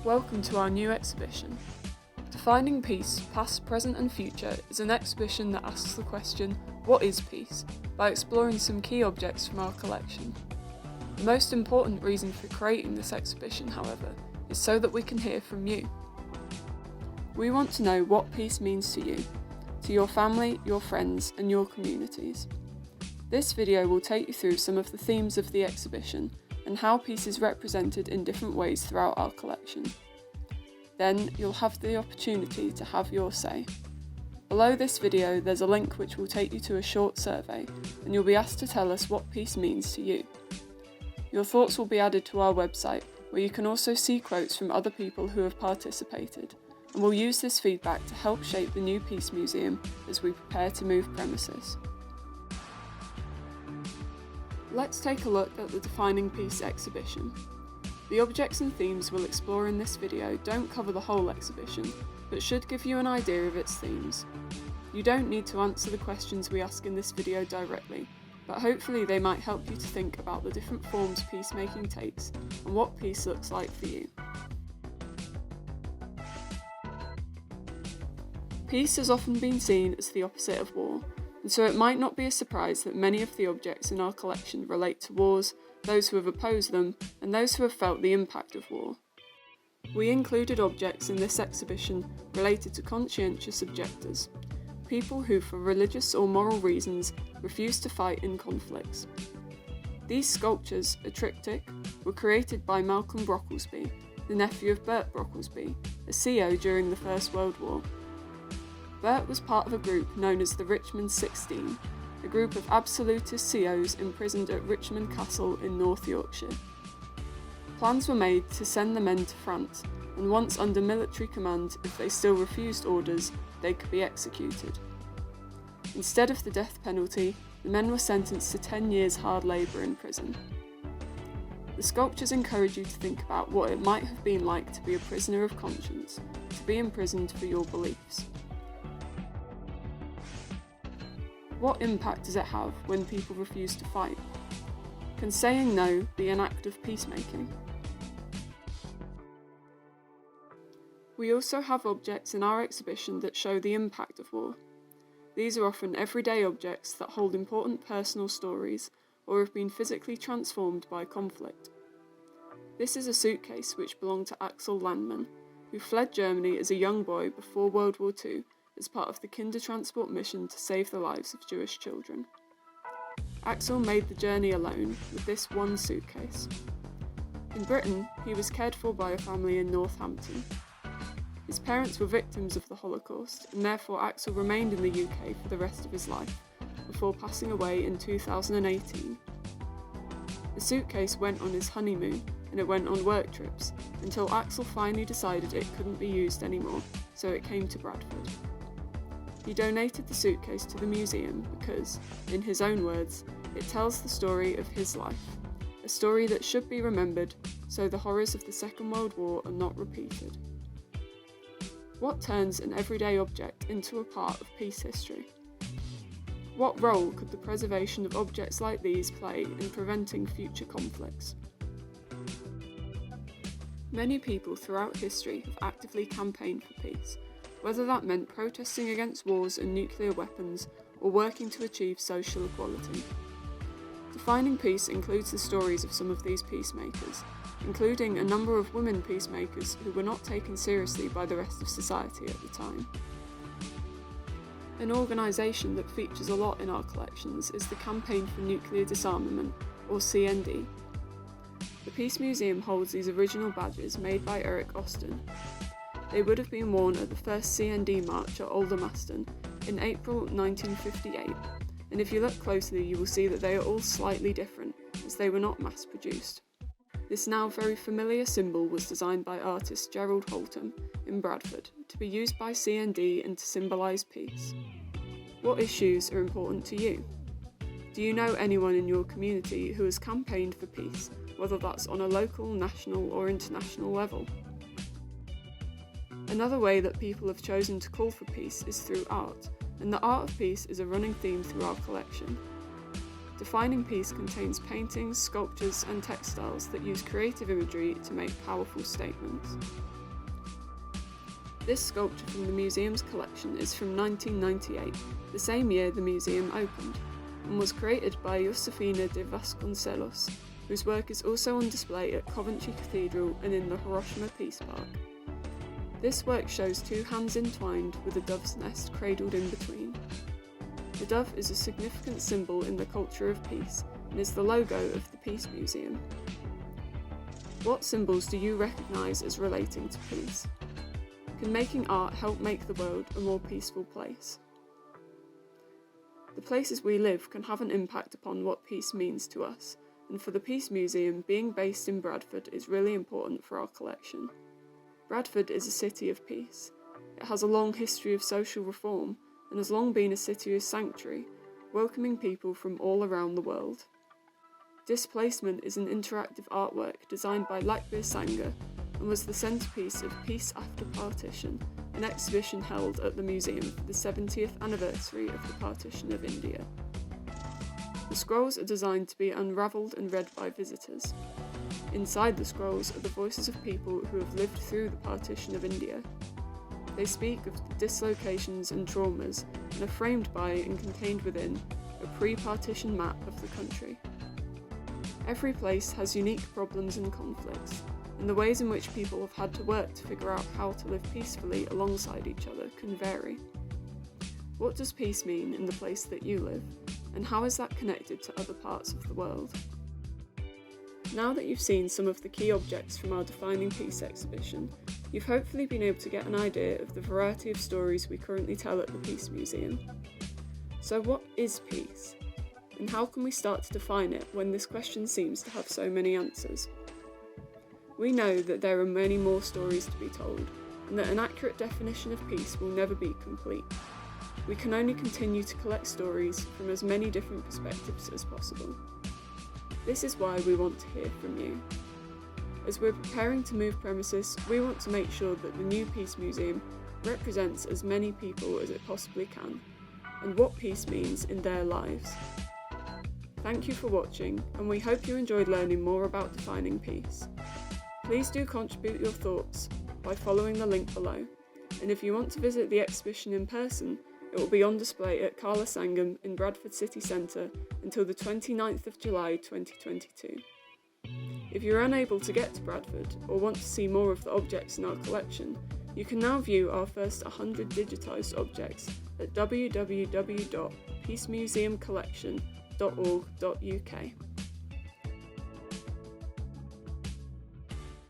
Welcome to our new exhibition. Defining Peace, Past, Present and Future is an exhibition that asks the question, what is peace? By exploring some key objects from our collection. The most important reason for creating this exhibition, however, is so that we can hear from you. We want to know what peace means to you, to your family, your friends and your communities. This video will take you through some of the themes of the exhibition and how peace is represented in different ways throughout our collection. Then you'll have the opportunity to have your say. Below this video there's a link which will take you to a short survey and you'll be asked to tell us what peace means to you. Your thoughts will be added to our website where you can also see quotes from other people who have participated, and we'll use this feedback to help shape the new Peace Museum as we prepare to move premises. Let's take a look at the Defining Peace exhibition. The objects and themes we'll explore in this video don't cover the whole exhibition, but should give you an idea of its themes. You don't need to answer the questions we ask in this video directly, but hopefully they might help you to think about the different forms peacemaking takes and what peace looks like for you. Peace has often been seen as the opposite of war, and so it might not be a surprise that many of the objects in our collection relate to wars, those who have opposed them, and those who have felt the impact of war. We included objects in this exhibition related to conscientious objectors, people who for religious or moral reasons refuse to fight in conflicts. These sculptures, a triptych, were created by Malcolm Brocklesby, the nephew of Bert Brocklesby, a CO during the First World War. Bert was part of a group known as the Richmond 16, a group of absolutist COs imprisoned at Richmond Castle in North Yorkshire. Plans were made to send the men to France, and once under military command, if they still refused orders, they could be executed. Instead of the death penalty, the men were sentenced to 10 years hard labour in prison. The sculptures encourage you to think about what it might have been like to be a prisoner of conscience, to be imprisoned for your beliefs. What impact does it have when people refuse to fight? Can saying no be an act of peacemaking? We also have objects in our exhibition that show the impact of war. These are often everyday objects that hold important personal stories or have been physically transformed by conflict. This is a suitcase which belonged to Axel Landmann, who fled Germany as a young boy before World War II as part of the Kindertransport mission to save the lives of Jewish children. Axel made the journey alone with this one suitcase. In Britain, he was cared for by a family in Northampton. His parents were victims of the Holocaust, and therefore Axel remained in the UK for the rest of his life, before passing away in 2018. The suitcase went on his honeymoon, and it went on work trips, until Axel finally decided it couldn't be used anymore, so it came to Bradford. He donated the suitcase to the museum because, in his own words, it tells the story of his life, a story that should be remembered so the horrors of the Second World War are not repeated. What turns an everyday object into a part of peace history? What role could the preservation of objects like these play in preventing future conflicts? Many people throughout history have actively campaigned for peace, whether that meant protesting against wars and nuclear weapons or working to achieve social equality. Defining Peace includes the stories of some of these peacemakers, including a number of women peacemakers who were not taken seriously by the rest of society at the time. An organisation that features a lot in our collections is the Campaign for Nuclear Disarmament, or CND. The Peace Museum holds these original badges made by Eric Austin. They would have been worn at the first CND march at Aldermaston in April 1958, and if you look closely you will see that they are all slightly different, as they were not mass-produced. This now very familiar symbol was designed by artist Gerald Holtham in Bradford to be used by CND and to symbolise peace. What issues are important to you? Do you know anyone in your community who has campaigned for peace, whether that's on a local, national or international level? Another way that people have chosen to call for peace is through art, and the art of peace is a running theme through our collection. Defining Peace contains paintings, sculptures, and textiles that use creative imagery to make powerful statements. This sculpture from the museum's collection is from 1998, the same year the museum opened, and was created by Josefina de Vasconcelos, whose work is also on display at Coventry Cathedral and in the Hiroshima Peace Park. This work shows two hands entwined with a dove's nest cradled in between. The dove is a significant symbol in the culture of peace and is the logo of the Peace Museum. What symbols do you recognise as relating to peace? Can making art help make the world a more peaceful place? The places we live can have an impact upon what peace means to us, and for the Peace Museum, being based in Bradford is really important for our collection. Bradford is a city of peace. It has a long history of social reform and has long been a city of sanctuary, welcoming people from all around the world. Displacement is an interactive artwork designed by Lakbir Sangha and was the centrepiece of Peace After Partition, an exhibition held at the museum for the 70th anniversary of the partition of India. The scrolls are designed to be unravelled and read by visitors. Inside the scrolls are the voices of people who have lived through the partition of India. They speak of the dislocations and traumas and are framed by and contained within a pre-partition map of the country. Every place has unique problems and conflicts, and the ways in which people have had to work to figure out how to live peacefully alongside each other can vary. What does peace mean in the place that you live, and how is that connected to other parts of the world? Now that you've seen some of the key objects from our Defining Peace exhibition, you've hopefully been able to get an idea of the variety of stories we currently tell at the Peace Museum. So what is peace? And how can we start to define it when this question seems to have so many answers? We know that there are many more stories to be told, and that an accurate definition of peace will never be complete. We can only continue to collect stories from as many different perspectives as possible. This is why we want to hear from you. As we're preparing to move premises, we want to make sure that the new Peace Museum represents as many people as it possibly can, and what peace means in their lives. Thank you for watching, and we hope you enjoyed learning more about defining peace. Please do contribute your thoughts by following the link below, and if you want to visit the exhibition in person, it will be on display at Kala Sangam in Bradford City Centre until the 29th of July 2022. If you're unable to get to Bradford or want to see more of the objects in our collection, you can now view our first 100 digitised objects at www.peacemuseumcollection.org.uk.